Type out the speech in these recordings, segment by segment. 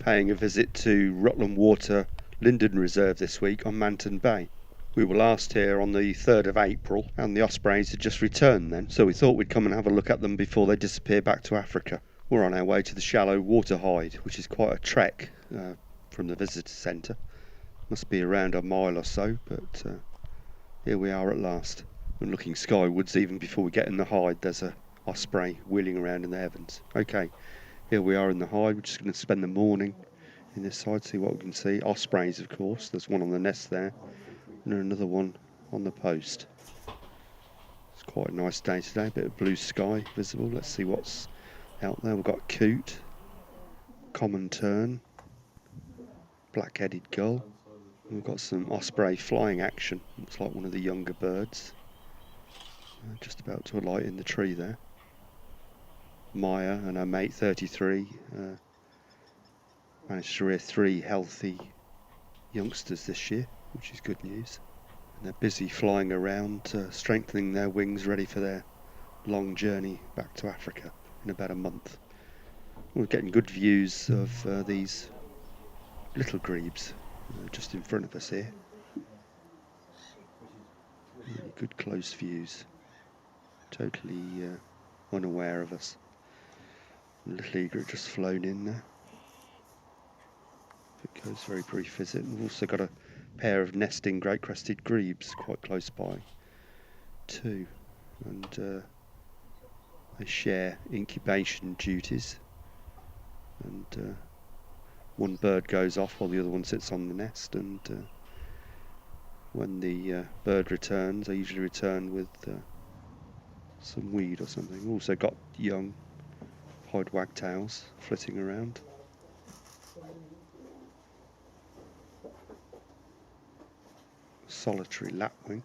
paying a visit to Rutland Water, Lyndon Reserve this week on Manton Bay. We were last here on the 3rd of April and the Ospreys had just returned then, so we thought we'd come and have a look at them before they disappear back to Africa. We're on our way to the shallow water hide, which is quite a trek from the visitor centre. Must be around a mile or so, but here we are at last. And looking skywards even before we get in the hide, there's a osprey wheeling around in the heavens. Okay, here we are in the hide. We're just going to spend the morning in this side, see what we can see. Ospreys, of course. There's one on the nest there, and another one on the post. It's quite a nice day today, a bit of blue sky visible. Let's see what's out there. We've got coot, common tern, black-headed gull. We've got some osprey flying action. Looks like one of the younger birds. Just about to alight in the tree there. Maya and her mate 33 managed to rear 3 healthy youngsters this year, which is good news. And they're busy flying around, strengthening their wings, ready for their long journey back to Africa in about a month. We're getting good views of these little grebes just in front of us here. Really good close views. Totally unaware of us. The little egret just flown in there. It goes very brief visit. We've also got a pair of nesting great-crested grebes quite close by too, and they share incubation duties, and one bird goes off while the other one sits on the nest, and when the bird returns, they usually return with some weed or something. We've also got young pied wagtails flitting around. Solitary lapwing.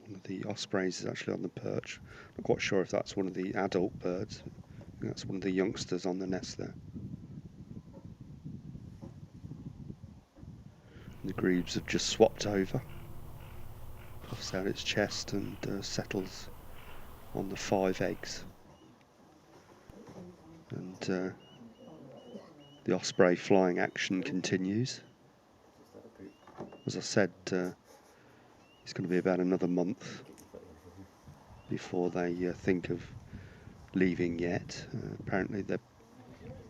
One of the ospreys is actually on the perch. Not quite sure if that's one of the adult birds. I think that's one of the youngsters on the nest there. The grebes have just swapped over. Puffs out its chest and settles on the 5 eggs. And the osprey flying action continues. As I said, it's going to be about another month before they think of leaving yet. Apparently they're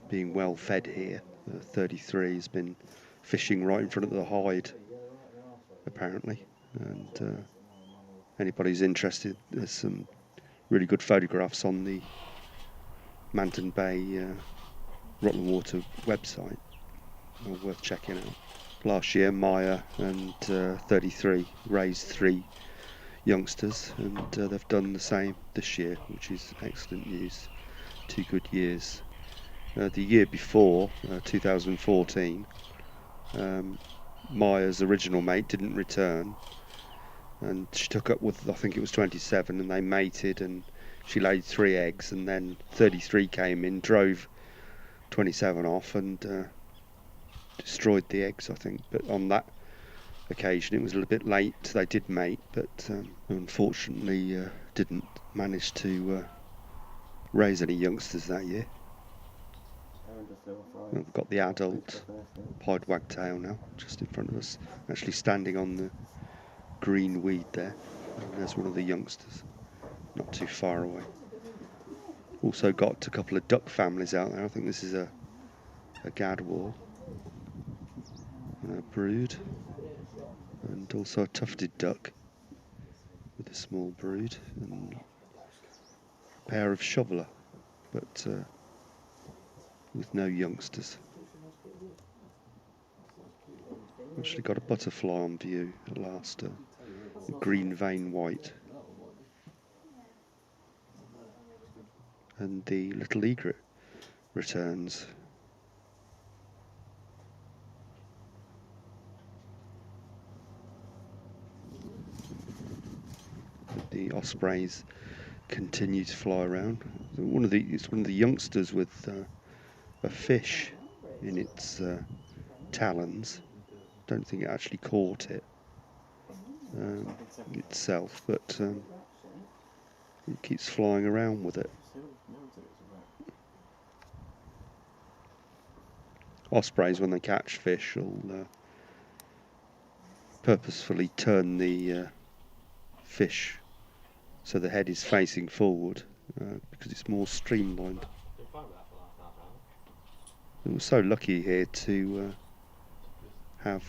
being well fed here. 33 has been fishing right in front of the hide, apparently. And anybody who's interested, there's some really good photographs on the Manton Bay Rutland Water website. Worth checking out. Last year, Maya and 33 raised 3 youngsters, and they've done the same this year, which is excellent news. 2 good years. The year before, 2014, Maya's original mate didn't return, and she took up with, I think it was 27, and they mated, and she laid 3 eggs, and then 33 came in, drove 27 off, and destroyed the eggs, I think. But on that occasion it was a little bit late. They did mate, but unfortunately didn't manage to raise any youngsters that year. We've got the adult pied wagtail now just in front of us, actually standing on the green weed there, and there's one of the youngsters not too far away. Also got a couple of duck families out there. I think this is a gadwall and a brood, and also a tufted duck with a small brood, and a pair of shoveler, but with no youngsters. Actually got a butterfly on view at last, a green vein white, and the little egret returns. The ospreys continue to fly around. It's one of the youngsters with a fish in its talons. Don't think it actually caught it itself, but it keeps flying around with it. Ospreys, when they catch fish, will purposefully turn the fish so the head is facing forward because it's more streamlined. And we're so lucky here to have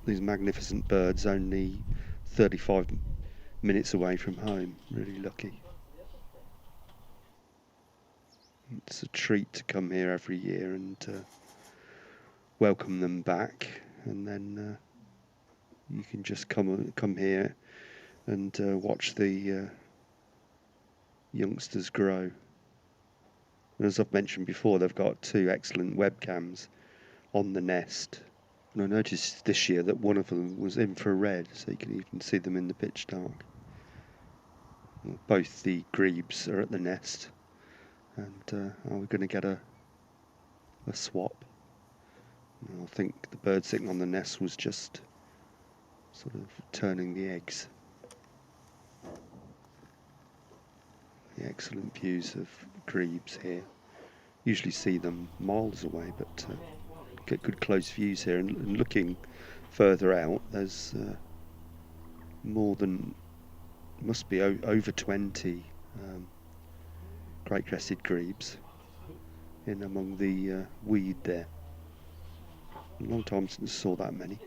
these magnificent birds only 35 minutes away from home. Really lucky. It's a treat to come here every year and welcome them back, and then you can just come here and watch the youngsters grow. And as I've mentioned before, they've got 2 excellent webcams on the nest. And I noticed this year that one of them was infrared, so you can even see them in the pitch dark. Well, both the grebes are at the nest, and we're going to get a swap. And I think the bird sitting on the nest was just sort of turning the eggs. The excellent views of grebes here. Usually see them miles away, but get good close views here. And looking further out, there's more than, must be over 20 great crested grebes in among the weed there. A long time since I saw that many.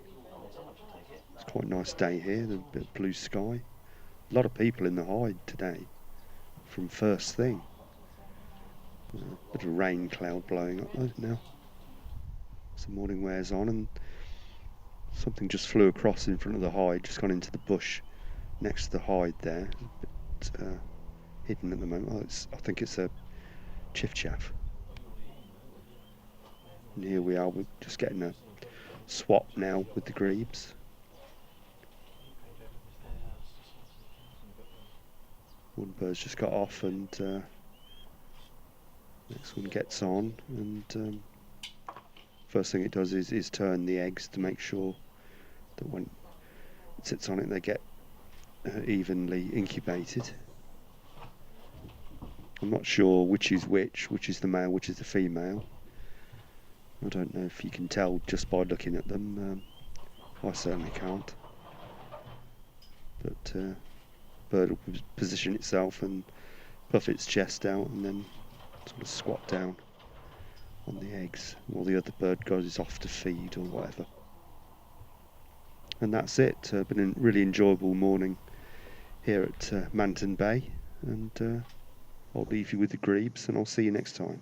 It's quite a nice day here, a bit of blue sky. A lot of people in the hide today from first thing. A bit of rain cloud blowing up though now. So the morning wears on and something just flew across in front of the hide, just gone into the bush next to the hide there. A bit hidden at the moment. Oh, I think it's a chiff-chaff. And here we are, we're just getting a swap now with the grebes. One bird's just got off and next one gets on, and first thing it does is turn the eggs to make sure that when it sits on it they get evenly incubated. I'm not sure which is the male, which is the female. I don't know if you can tell just by looking at them. I certainly can't. But bird will position itself and puff its chest out and then sort of squat down on the eggs while the other bird goes off to feed or whatever. And that's it. Been a really enjoyable morning here at Manton Bay, and I'll leave you with the grebes and I'll see you next time.